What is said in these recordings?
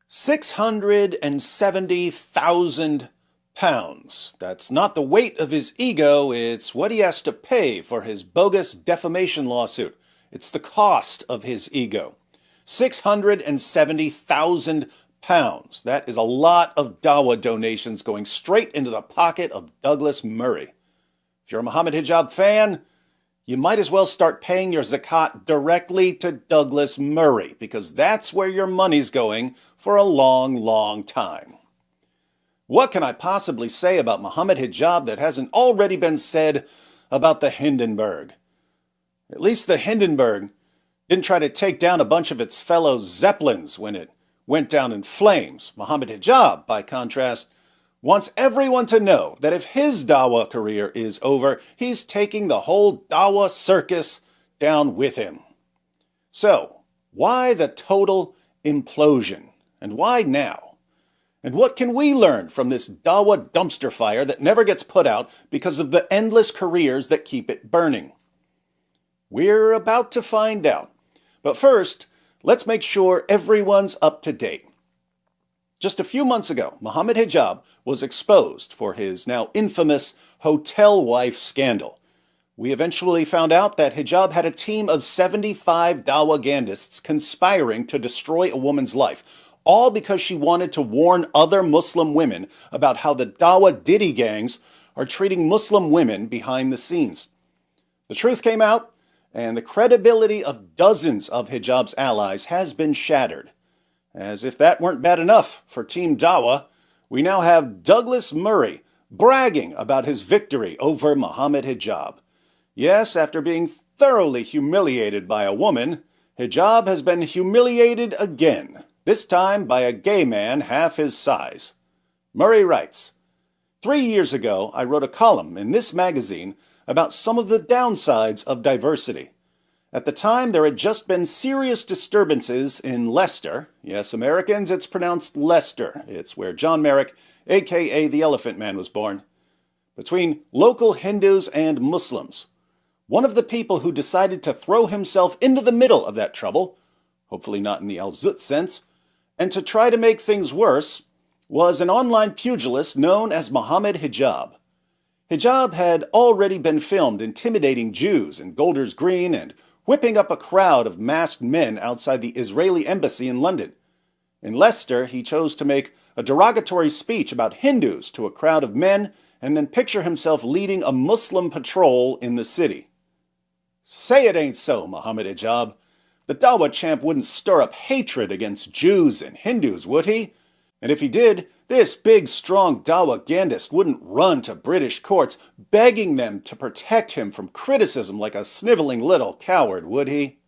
670,000 pounds. That's not the weight of his ego, it's what he has to pay for his bogus defamation lawsuit. It's the cost of his ego. 670,000 pounds. That is a lot of dawa donations going straight into the pocket of Douglas Murray. If you're a Mohammed Hijab fan, you might as well start paying your zakat directly to Douglas Murray, because that's where your money's going for a long, long time. What can I possibly say about Mohammed Hijab that hasn't already been said about the Hindenburg? At least the Hindenburg didn't try to take down a bunch of its fellow Zeppelins when it went down in flames. Mohammed Hijab, by contrast, wants everyone to know that if his Dawa career is over, he's taking the whole Dawa circus down with him. So, why the total implosion? And why now? And what can we learn from this Dawa dumpster fire that never gets put out because of the endless careers that keep it burning? We're about to find out. But first, let's make sure everyone's up to date. Just a few months ago, Mohammed Hijab was exposed for his now infamous hotel wife scandal. We eventually found out that Hijab had a team of 75 Dawagandists conspiring to destroy a woman's life, all because she wanted to warn other Muslim women about how the Dawa Diddy gangs are treating Muslim women behind the scenes. The truth came out, and the credibility of dozens of Hijab's allies has been shattered. As if that weren't bad enough for Team Dawa, we now have Douglas Murray bragging about his victory over Mohammed Hijab. Yes, after being thoroughly humiliated by a woman, Hijab has been humiliated again, this time by a gay man half his size. Murray writes, 3 years ago, I wrote a column in this magazine about some of the downsides of diversity. At the time, there had just been serious disturbances in Leicester. Yes, Americans, it's pronounced Leicester. It's where John Merrick, a.k.a. the Elephant Man, was born. Between local Hindus and Muslims. One of the people who decided to throw himself into the middle of that trouble, hopefully not in the Al-Zut sense, and to try to make things worse, was an online pugilist known as Mohammed Hijab. Hijab had already been filmed intimidating Jews in Golders Green and whipping up a crowd of masked men outside the Israeli embassy in London. In Leicester, he chose to make a derogatory speech about Hindus to a crowd of men and then picture himself leading a Muslim patrol in the city. Say it ain't so, Mohammed Hijab. The Dawa champ wouldn't stir up hatred against Jews and Hindus, would he? And if he did, this big, strong Dawagandist wouldn't run to British courts begging them to protect him from criticism like a sniveling little coward, would he?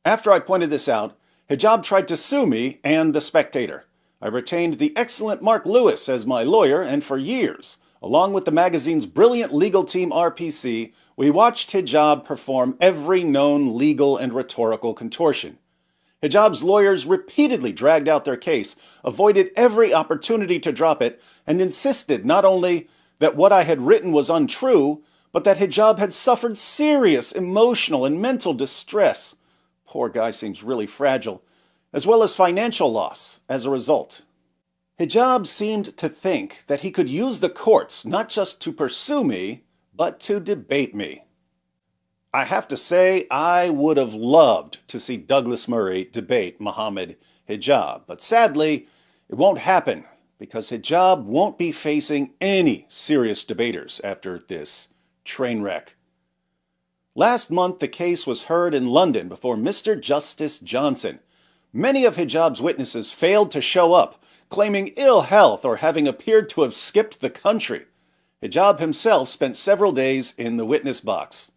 After I pointed this out, Hijab tried to sue me and The Spectator. I retained the excellent Mark Lewis as my lawyer, and for years, along with the magazine's brilliant legal team RPC, we watched Hijab perform every known legal and rhetorical contortion. Hijab's lawyers repeatedly dragged out their case, avoided every opportunity to drop it, and insisted not only that what I had written was untrue, but that Hijab had suffered serious emotional and mental distress. Poor guy seems really fragile, as well as financial loss as a result. Hijab seemed to think that he could use the courts not just to pursue me, but to debate me. I have to say, I would have loved to see Douglas Murray debate Mohammed Hijab, but sadly, it won't happen because Hijab won't be facing any serious debaters after this train wreck. Last month, the case was heard in London before Mr. Justice Johnson. Many of Hijab's witnesses failed to show up, claiming ill health or having appeared to have skipped the country. Hijab himself spent several days in the witness box.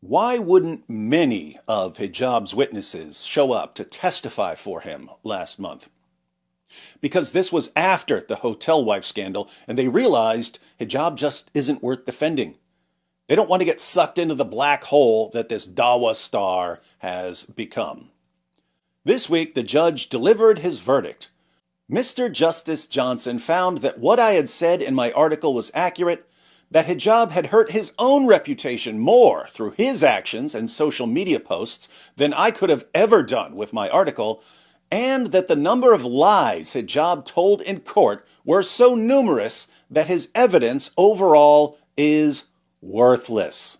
Why wouldn't many of Hijab's witnesses show up to testify for him last month? Because this was after the hotel wife scandal, and they realized Hijab just isn't worth defending. They don't want to get sucked into the black hole that this Dawa star has become. This week, the judge delivered his verdict. Mr. Justice Johnson found that what I had said in my article was accurate, that Hijab had hurt his own reputation more through his actions and social media posts than I could have ever done with my article, and that the number of lies Hijab told in court were so numerous that his evidence overall is worthless.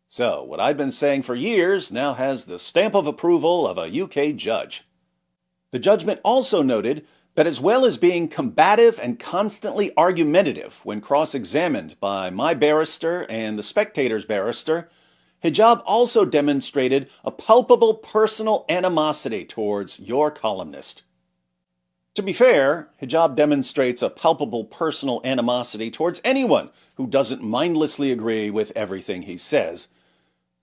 So, what I've been saying for years now has the stamp of approval of a UK judge. The judgment also noted that as well as being combative and constantly argumentative when cross-examined by my barrister and the Spectator's barrister, Hijab also demonstrated a palpable personal animosity towards your columnist. To be fair, Hijab demonstrates a palpable personal animosity towards anyone who doesn't mindlessly agree with everything he says,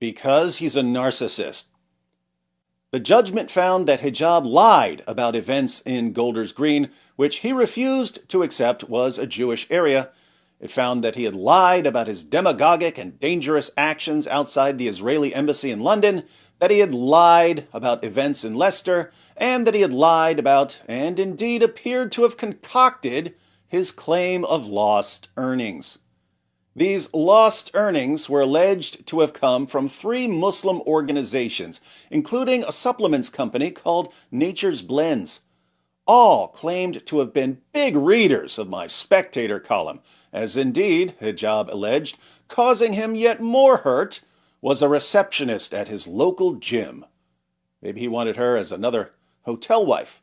because he's a narcissist. The judgment found that Hijab lied about events in Golders Green, which he refused to accept was a Jewish area. It found that he had lied about his demagogic and dangerous actions outside the Israeli embassy in London, that he had lied about events in Leicester, and that he had lied about, and indeed appeared to have concocted, his claim of lost earnings. These lost earnings were alleged to have come from 3 Muslim organizations, including a supplements company called Nature's Blends. All claimed to have been big readers of my Spectator column, as indeed, Hijab alleged, causing him yet more hurt, was a receptionist at his local gym. Maybe he wanted her as another hotel wife.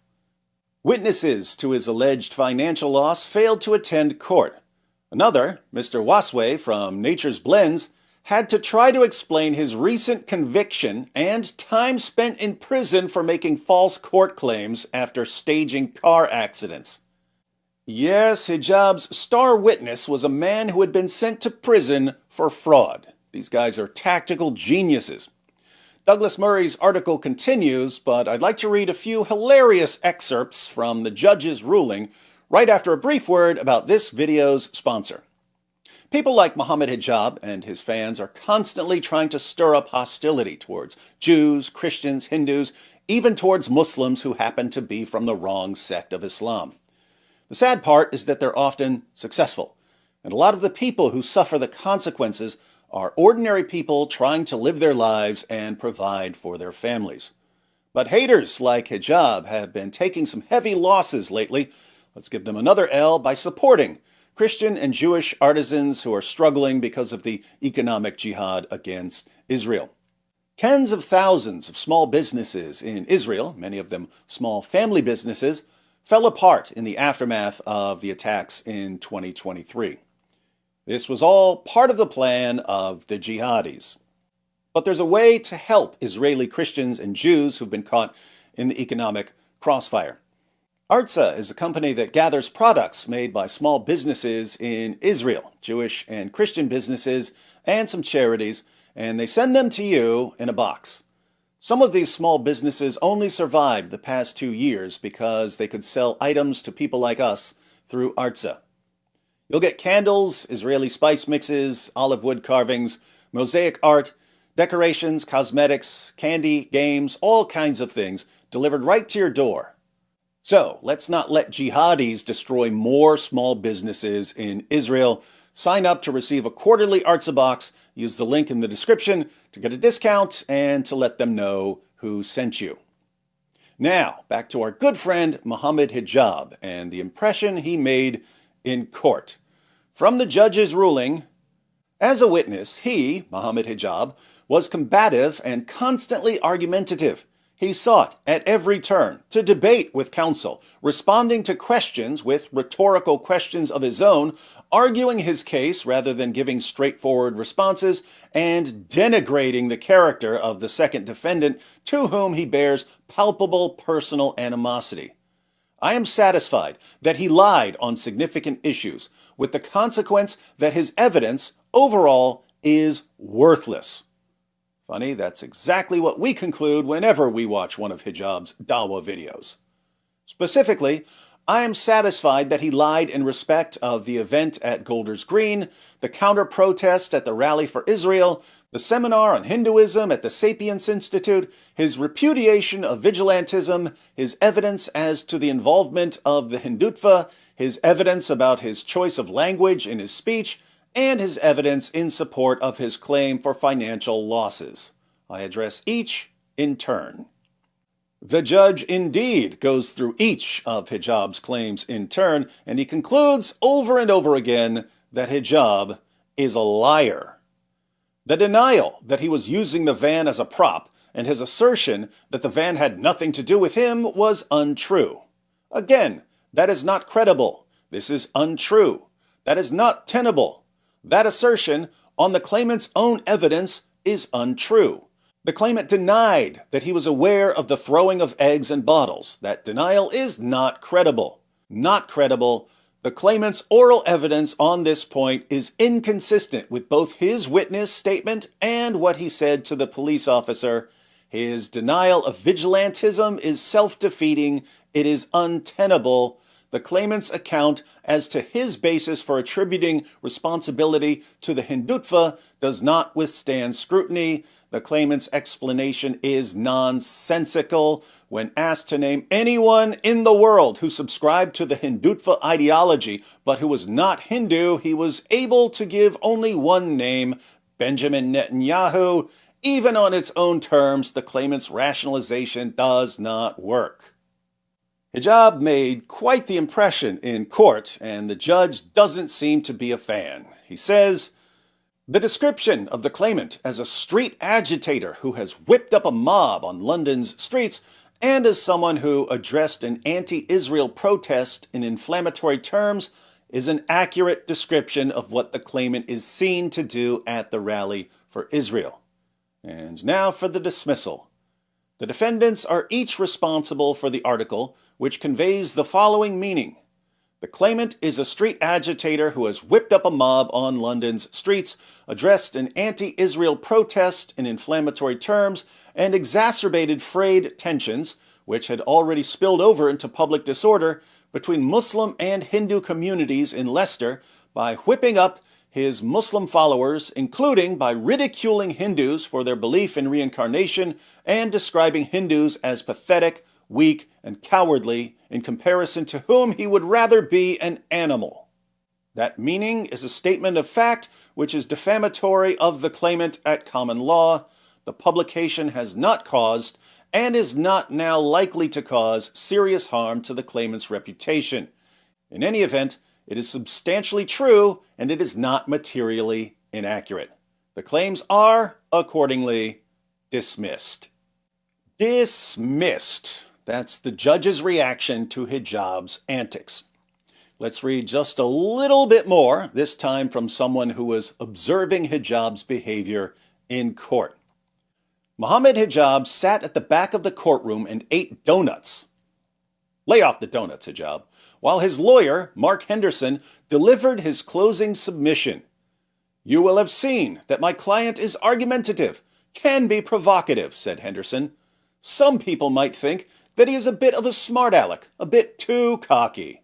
Witnesses to his alleged financial loss failed to attend court. Another, Mr. Wasway from Nature's Blends, had to try to explain his recent conviction and time spent in prison for making false court claims after staging car accidents. Yes, Hijab's star witness was a man who had been sent to prison for fraud. These guys are tactical geniuses. Douglas Murray's article continues, but I'd like to read a few hilarious excerpts from the judge's ruling right after a brief word about this video's sponsor. People like Mohammed Hijab and his fans are constantly trying to stir up hostility towards Jews, Christians, Hindus, even towards Muslims who happen to be from the wrong sect of Islam. The sad part is that they're often successful, and a lot of the people who suffer the consequences are ordinary people trying to live their lives and provide for their families. But haters like Hijab have been taking some heavy losses lately. Let's give them another L by supporting Christian and Jewish artisans who are struggling because of the economic jihad against Israel. Tens of thousands of small businesses in Israel, many of them small family businesses, fell apart in the aftermath of the attacks in 2023. This was all part of the plan of the jihadis. But there's a way to help Israeli Christians and Jews who've been caught in the economic crossfire. Artza is a company that gathers products made by small businesses in Israel, Jewish and Christian businesses, and some charities, and they send them to you in a box. Some of these small businesses only survived the past 2 years because they could sell items to people like us through Artza. You'll get candles, Israeli spice mixes, olive wood carvings, mosaic art, decorations, cosmetics, candy, games, all kinds of things delivered right to your door. So, let's not let jihadis destroy more small businesses in Israel. Sign up to receive a quarterly Artza box. Use the link in the description to get a discount and to let them know who sent you. Now, back to our good friend Mohammed Hijab and the impression he made in court. From the judge's ruling, as a witness, he, Mohammed Hijab, was combative and constantly argumentative. He sought, at every turn, to debate with counsel, responding to questions with rhetorical questions of his own, arguing his case rather than giving straightforward responses, and denigrating the character of the second defendant, to whom he bears palpable personal animosity. I am satisfied that he lied on significant issues, with the consequence that his evidence, overall, is worthless. Funny, that's exactly what we conclude whenever we watch one of Hijab's Dawa videos. Specifically, I am satisfied that he lied in respect of the event at Golders Green, the counter-protest at the Rally for Israel, the seminar on Hinduism at the Sapience Institute, his repudiation of vigilantism, his evidence as to the involvement of the Hindutva, his evidence about his choice of language in his speech, and his evidence in support of his claim for financial losses. I address each in turn. The judge indeed goes through each of Hijab's claims in turn, and he concludes over and over again that Hijab is a liar. The denial that he was using the van as a prop and his assertion that the van had nothing to do with him was untrue. Again, that is not credible. This is untrue. That is not tenable. That assertion, on the claimant's own evidence, is untrue. The claimant denied that he was aware of the throwing of eggs and bottles. That denial is not credible. Not credible. The claimant's oral evidence on this point is inconsistent with both his witness statement and what he said to the police officer. His denial of vigilantism is self-defeating. It is untenable. The claimant's account as to his basis for attributing responsibility to the Hindutva does not withstand scrutiny. The claimant's explanation is nonsensical. When asked to name anyone in the world who subscribed to the Hindutva ideology but who was not Hindu, he was able to give only one name, Benjamin Netanyahu. Even on its own terms, the claimant's rationalization does not work. Hijab made quite the impression in court, and the judge doesn't seem to be a fan. He says, "The description of the claimant as a street agitator who has whipped up a mob on London's streets and as someone who addressed an anti-Israel protest in inflammatory terms is an accurate description of what the claimant is seen to do at the rally for Israel." And now for the dismissal. The defendants are each responsible for the article, which conveys the following meaning. The claimant is a street agitator who has whipped up a mob on London's streets, addressed an anti-Israel protest in inflammatory terms, and exacerbated frayed tensions, which had already spilled over into public disorder between Muslim and Hindu communities in Leicester by whipping up his Muslim followers, including by ridiculing Hindus for their belief in reincarnation and describing Hindus as pathetic, weak, and cowardly, in comparison to whom he would rather be an animal. That meaning is a statement of fact which is defamatory of the claimant at common law. The publication has not caused, and is not now likely to cause, serious harm to the claimant's reputation. In any event, it is substantially true, and it is not materially inaccurate. The claims are, accordingly, dismissed. Dismissed. That's the judge's reaction to Hijab's antics. Let's read just a little bit more, this time from someone who was observing Hijab's behavior in court. Mohammed Hijab sat at the back of the courtroom and ate donuts. Lay off the donuts, Hijab. While his lawyer, Mark Henderson, delivered his closing submission. "You will have seen that my client is argumentative, can be provocative," said Henderson. "Some people might think that he is a bit of a smart aleck, a bit too cocky."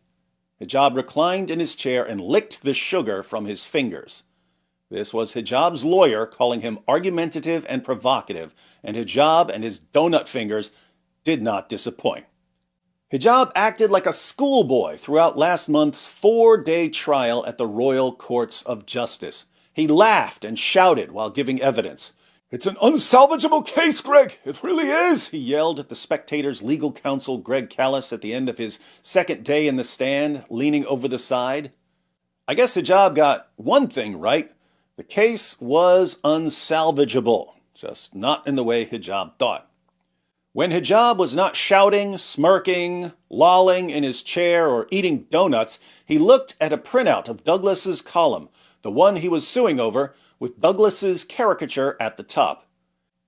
Hijab reclined in his chair and licked the sugar from his fingers. This was Hijab's lawyer calling him argumentative and provocative, and Hijab and his donut fingers did not disappoint. Hijab acted like a schoolboy throughout last month's 4-day trial at the Royal Courts of Justice. He laughed and shouted while giving evidence. "It's an unsalvageable case, Greg. It really is," he yelled at the Spectator's legal counsel, Greg Callis, at the end of his second day in the stand, leaning over the side. I guess Hijab got one thing right. The case was unsalvageable, just not in the way Hijab thought. When Hijab was not shouting, smirking, lolling in his chair, or eating donuts, he looked at a printout of Douglas's column, the one he was suing over, with Douglas's caricature at the top.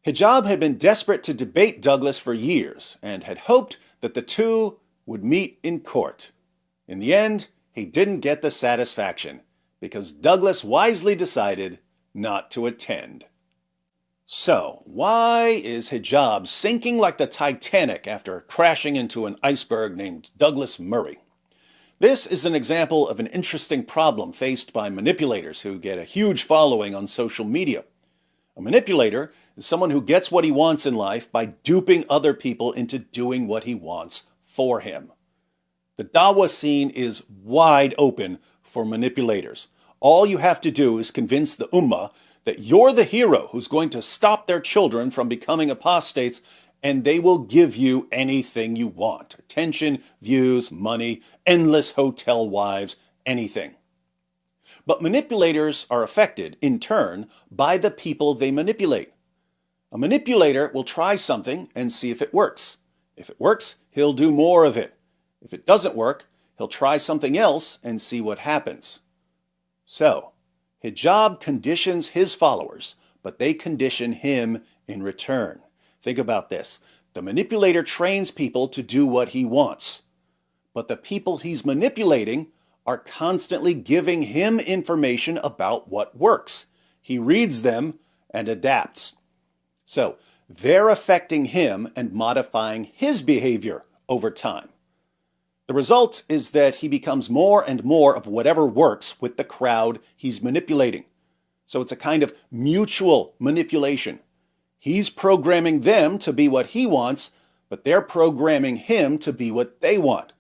Hijab had been desperate to debate Douglas for years, and had hoped that the two would meet in court. In the end, he didn't get the satisfaction, because Douglas wisely decided not to attend. So, why is Hijab sinking like the Titanic after crashing into an iceberg named Douglas Murray? This is an example of an interesting problem faced by manipulators who get a huge following on social media. A manipulator is someone who gets what he wants in life by duping other people into doing what he wants for him. The Dawa scene is wide open for manipulators. All you have to do is convince the Ummah that you're the hero who's going to stop their children from becoming apostates, and they will give you anything you want. Attention, views, money, endless hotel wives, anything. But manipulators are affected, in turn, by the people they manipulate. A manipulator will try something and see if it works. If it works, he'll do more of it. If it doesn't work, he'll try something else and see what happens. So, Hijab conditions his followers, but they condition him in return. Think about this. The manipulator trains people to do what he wants, but the people he's manipulating are constantly giving him information about what works. He reads them and adapts. So, they're affecting him and modifying his behavior over time. The result is that he becomes more and more of whatever works with the crowd he's manipulating. So it's a kind of mutual manipulation. He's programming them to be what he wants, but they're programming him to be what they want.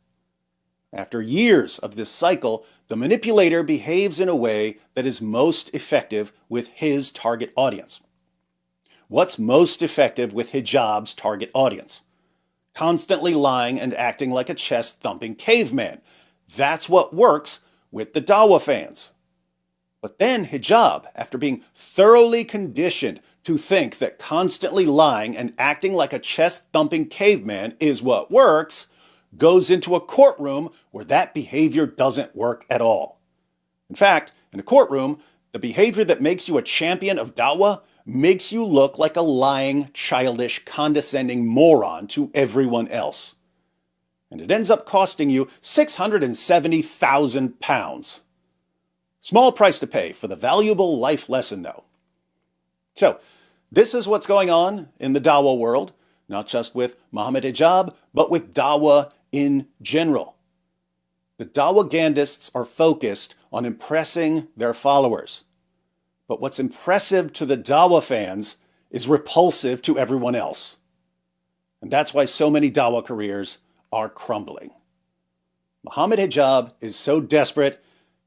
After years of this cycle, the manipulator behaves in a way that is most effective with his target audience. What's most effective with Hijab's target audience? Constantly lying and acting like a chest-thumping caveman. That's what works with the Dawah fans. But then Hijab, after being thoroughly conditioned to think that constantly lying and acting like a chest-thumping caveman is what works, goes into a courtroom where that behavior doesn't work at all. In fact, in a courtroom, the behavior that makes you a champion of Dawah makes you look like a lying, childish, condescending moron to everyone else. And it ends up costing you £670,000. Small price to pay for the valuable life lesson, though. So, this is what's going on in the Dawah world, not just with Mohammed Hijab, but with Dawah in general. The Dawagandists are focused on impressing their followers. But what's impressive to the Dawah fans is repulsive to everyone else. And that's why so many Dawah careers are crumbling. Mohammed Hijab is so desperate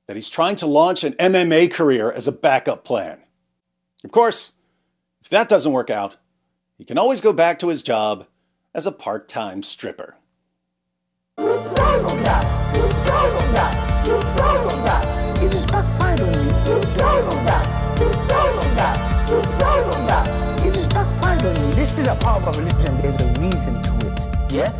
that he's trying to launch an MMA career as a backup plan. Of course, if that doesn't work out, he can always go back to his job as a part-time stripper. It just backfired on you. It just backfired on you. This is a part of a religion. There's a reason to it. Yeah?